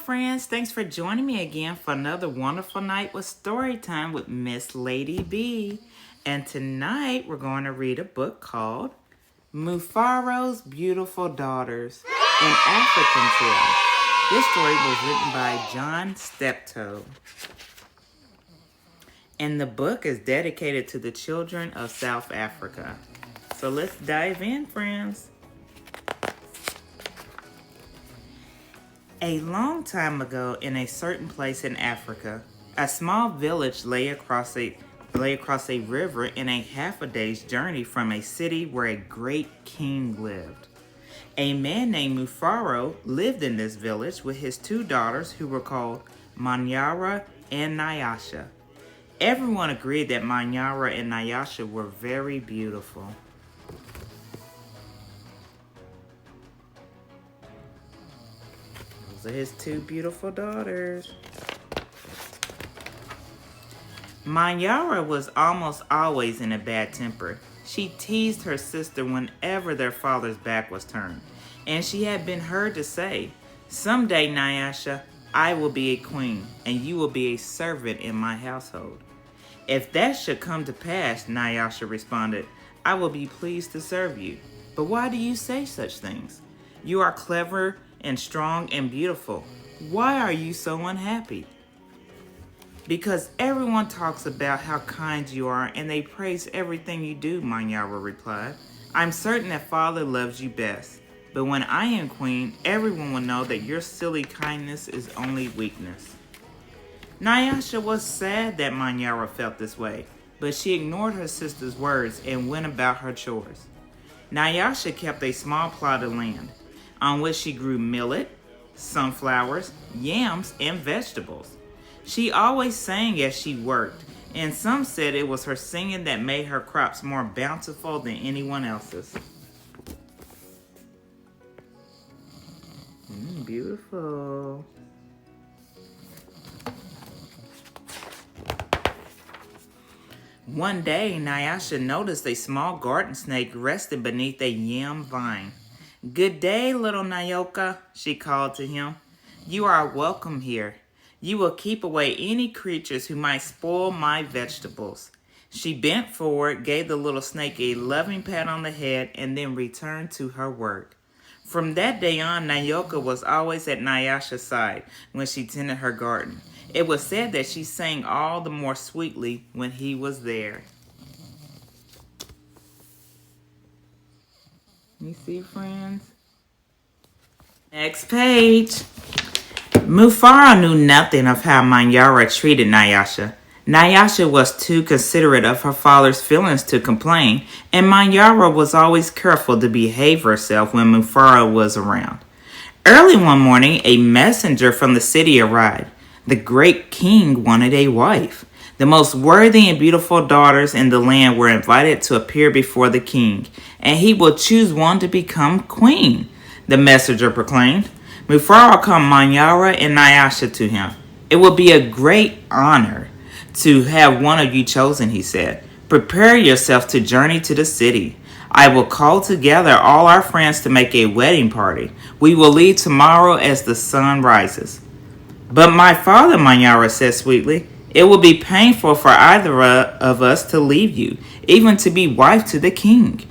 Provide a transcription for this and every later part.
friends. Thanks for joining me again for another wonderful night with story time with Miss Lady B. And tonight we're going to read a book called Mufaro's Beautiful Daughters, an African Tale. This story was written by John Steptoe. And the book is dedicated to the children of South Africa. So let's dive in, friends. A long time ago, in a certain place in Africa, a small village lay across a river in a half a day's journey from a city where a great king lived. A man named Mufaro lived in this village with his two daughters who were called Manyara and Nyasha. Everyone agreed that Manyara and Nyasha were very beautiful. Those are his two beautiful daughters. Manyara was almost always in a bad temper. She teased her sister whenever their father's back was turned, and she had been heard to say, "Someday, Nyasha, I will be a queen, and you will be a servant in my household." "If that should come to pass," Nyasha responded, "I will be pleased to serve you. But why do you say such things? You are clever and strong and beautiful. Why are you so unhappy?" "Because everyone talks about how kind you are and they praise everything you do," Manyara replied. "I'm certain that Father loves you best. But when I am queen, everyone will know that your silly kindness is only weakness." Nyasha was sad that Manyara felt this way, but she ignored her sister's words and went about her chores. Nyasha kept a small plot of land on which she grew millet, sunflowers, yams, and vegetables. She always sang as she worked, and some said it was her singing that made her crops more bountiful than anyone else's. Beautiful. One day, Nyasha noticed a small garden snake resting beneath a yam vine. "Good day, little Nyoka," she called to him. "You are welcome here. You will keep away any creatures who might spoil my vegetables." She bent forward, gave the little snake a loving pat on the head, and then returned to her work. From that day on, Nyoka was always at Nyasha's side when she tended her garden. It was said that she sang all the more sweetly when he was there. You see, friends? Next page. Mufaro knew nothing of how Manyara treated Nyasha. Nyasha was too considerate of her father's feelings to complain, and Manyara was always careful to behave herself when Mufaro was around. Early one morning, a messenger from the city arrived. The great king wanted a wife. The most worthy and beautiful daughters in the land were invited to appear before the king, and he will choose one to become queen, the messenger proclaimed. Mufaro called Manyara and Nyasha to him. "It will be a great honor to have one of you chosen," he said. "Prepare yourself to journey to the city. I will call together all our friends to make a wedding party. We will leave tomorrow as the sun rises." "But my father," Manyara said sweetly, "it will be painful for either of us to leave you, even to be wife to the king."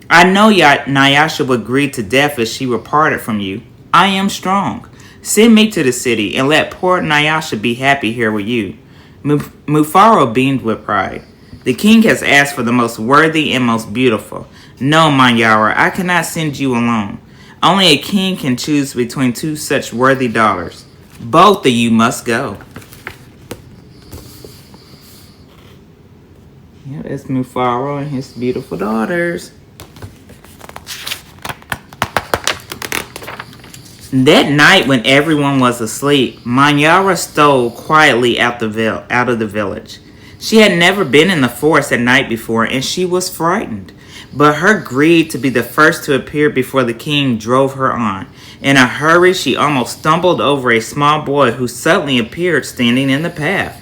"I know Nyasha would grieve to death if she were parted from you. I am strong. Send me to the city and let poor Nyasha be happy here with you." Mufaro beamed with pride. "The king has asked for the most worthy and most beautiful. No, Manyara, I cannot send you alone. Only a king can choose between two such worthy daughters. Both of you must go." Yeah, that's Mufaro and his beautiful daughters. That night, when everyone was asleep, Manyara stole quietly out of the village. She had never been in the forest at night before, and she was frightened. But her greed to be the first to appear before the king drove her on. In a hurry, she almost stumbled over a small boy who suddenly appeared standing in the path.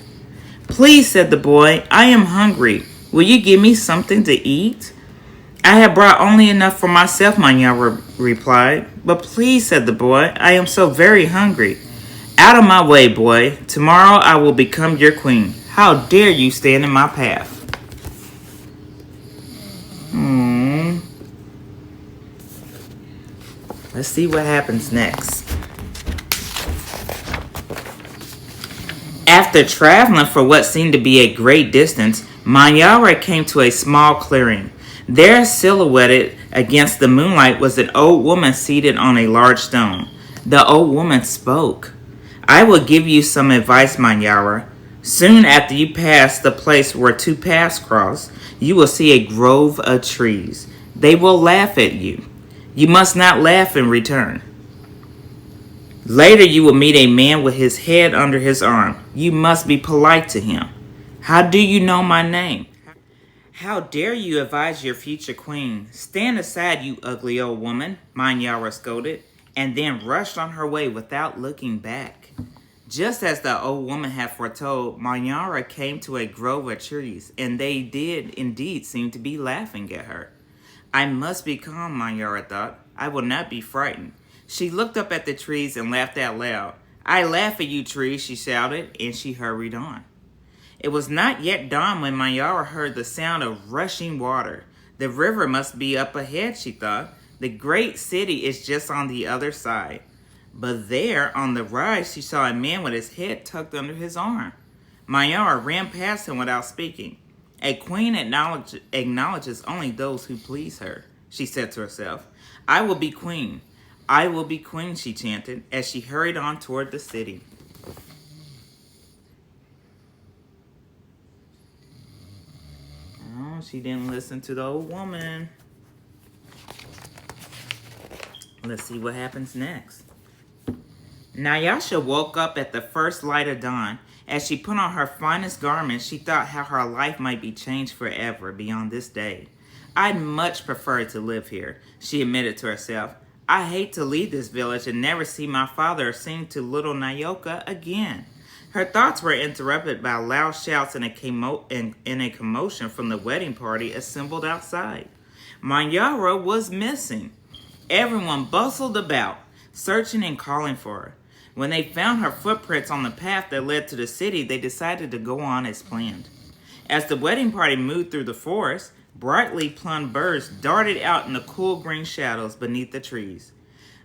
"Please," said the boy, "I am hungry. Will you give me something to eat?" "I have brought only enough for myself," Manyara replied. "But please," said the boy, "I am so very hungry." Out of my way, boy. Tomorrow I will become your queen. How dare you stand in my path? Let's see what happens next. After traveling for what seemed to be a great distance, Manyara came to a small clearing. There, silhouetted against the moonlight, was an old woman seated on a large stone. The old woman spoke. I will give you some advice, Manyara. Soon after you pass the place where two paths cross, you will see a grove of trees. They will laugh at you. You must not laugh in return. Later you will meet a man with his head under his arm. You must be polite to him. How do you know my name? How dare you advise your future queen? Stand aside, you ugly old woman, Manyara scolded, and then rushed on her way without looking back. Just as the old woman had foretold, Manyara came to a grove of trees, and they did indeed seem to be laughing at her. I must be calm, Manyara thought. I will not be frightened. She looked up at the trees and laughed out loud. I laugh at you, trees, she shouted, and she hurried on. It was not yet dawn when Manyara heard the sound of rushing water. The river must be up ahead, she thought. The great city is just on the other side. But there, on the rise, she saw a man with his head tucked under his arm. Manyara ran past him without speaking. A queen acknowledges only those who please her, she said to herself. I will be queen. I will be queen, she chanted, as she hurried on toward the city. Oh, she didn't listen to the old woman. Let's see what happens next. Nyasha woke up at the first light of dawn. As she put on her finest garments, she thought how her life might be changed forever beyond this day. I'd much prefer to live here, she admitted to herself. I hate to leave this village and never see my father or sing to little Nyoka again. Her thoughts were interrupted by loud shouts and a commotion from the wedding party assembled outside. Manyara was missing. Everyone bustled about, searching and calling for her. When they found her footprints on the path that led to the city, they decided to go on as planned. As the wedding party moved through the forest, brightly plumed birds darted out in the cool green shadows beneath the trees.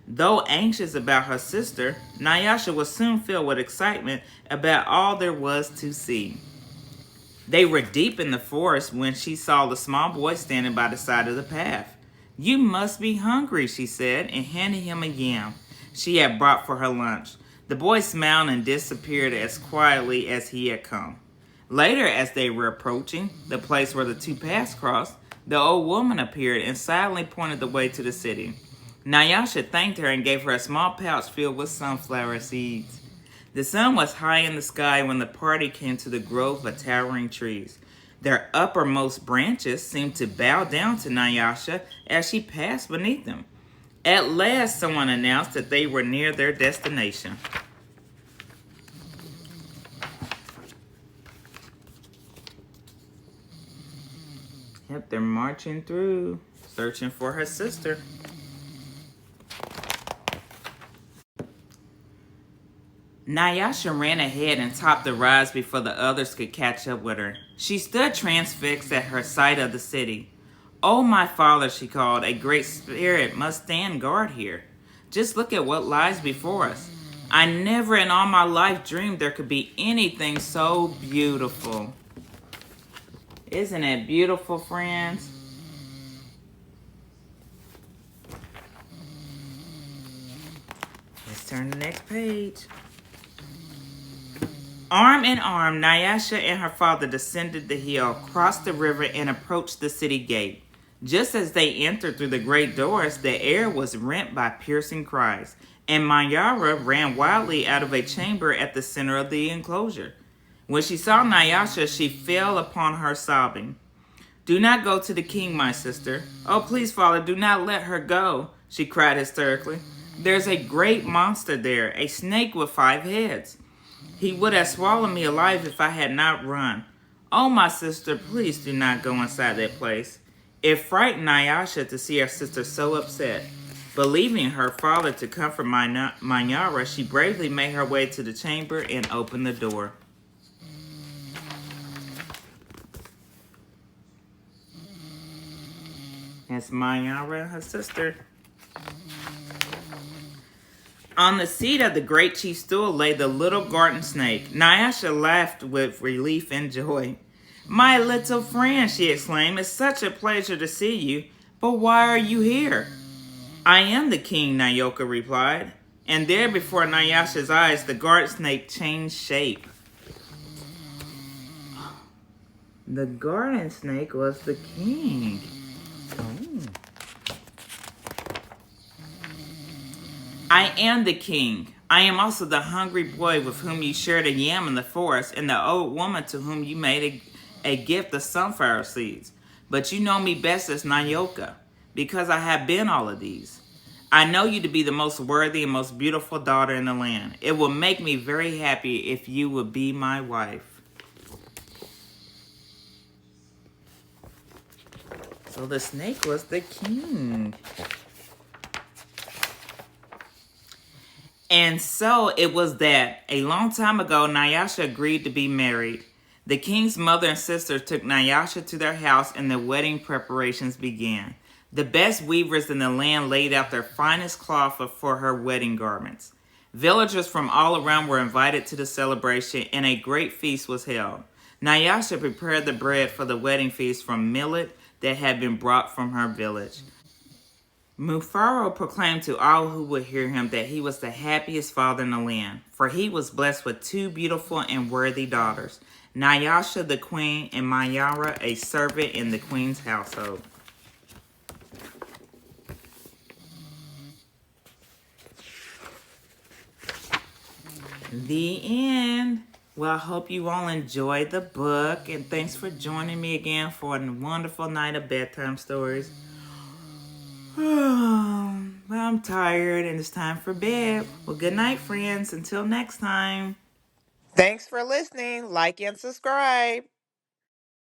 Though anxious about her sister, Nyasha was soon filled with excitement about all there was to see. They were deep in the forest when she saw the small boy standing by the side of the path. You must be hungry, she said, and handed him a yam she had brought for her lunch. The boy smiled and disappeared as quietly as he had come. Later, as they were approaching the place where the two paths crossed, the old woman appeared and silently pointed the way to the city. Nyasha thanked her and gave her a small pouch filled with sunflower seeds. The sun was high in the sky when the party came to the grove of towering trees. Their uppermost branches seemed to bow down to Nyasha as she passed beneath them. At last, someone announced that they were near their destination. Yep, they're marching through, searching for her sister. Nyasha ran ahead and topped the rise before the others could catch up with her. She stood transfixed at her sight of the city. Oh, my father, she called, a great spirit must stand guard here. Just look at what lies before us. I never in all my life dreamed there could be anything so beautiful. Isn't it beautiful, friends? Let's turn to the next page. Arm in arm, Nyasha and her father descended the hill, crossed the river, and approached the city gate. Just as they entered through the great doors, the air was rent by piercing cries, and Manyara ran wildly out of a chamber at the center of the enclosure. When she saw Nyasha, she fell upon her sobbing. Do not go to the king, my sister. Oh, please, father, do not let her go, she cried hysterically. There's a great monster there, a snake with 5 heads. He would have swallowed me alive if I had not run. Oh, my sister, please do not go inside that place. It frightened Nyasha to see her sister so upset. Believing her father to comfort Manyara, she bravely made her way to the chamber and opened the door. That's Manyara and her sister. On the seat of the great chief stool lay the little garden snake. Nyasha laughed with relief and joy. "My little friend," she exclaimed, "it's such a pleasure to see you, but why are you here?" "I am the king," Nyoka replied. And there before Nyasha's eyes, the garden snake changed shape. The garden snake was the king. Oh. "I am the king. I am also the hungry boy with whom you shared a yam in the forest, and the old woman to whom you made a gift of sunflower seeds. But you know me best as Nyoka, because I have been all of these. I know you to be the most worthy and most beautiful daughter in the land. It will make me very happy if you would be my wife." So the snake was the king. And so it was that, a long time ago, Nyasha agreed to be married. The king's mother and sister took Nyasha to their house and the wedding preparations began. The best weavers in the land laid out their finest cloth for her wedding garments. Villagers from all around were invited to the celebration and a great feast was held. Nyasha prepared the bread for the wedding feast from millet that had been brought from her village. Mufaro proclaimed to all who would hear him that he was the happiest father in the land, for he was blessed with two beautiful and worthy daughters, Nyasha the queen and Manyara a servant in the queen's household. The end. Well, I hope you all enjoyed the book, and thanks for joining me again for a wonderful night of bedtime stories. I'm tired and it's time for bed. Well, good night, friends. Until next time. Thanks for listening. Like and subscribe.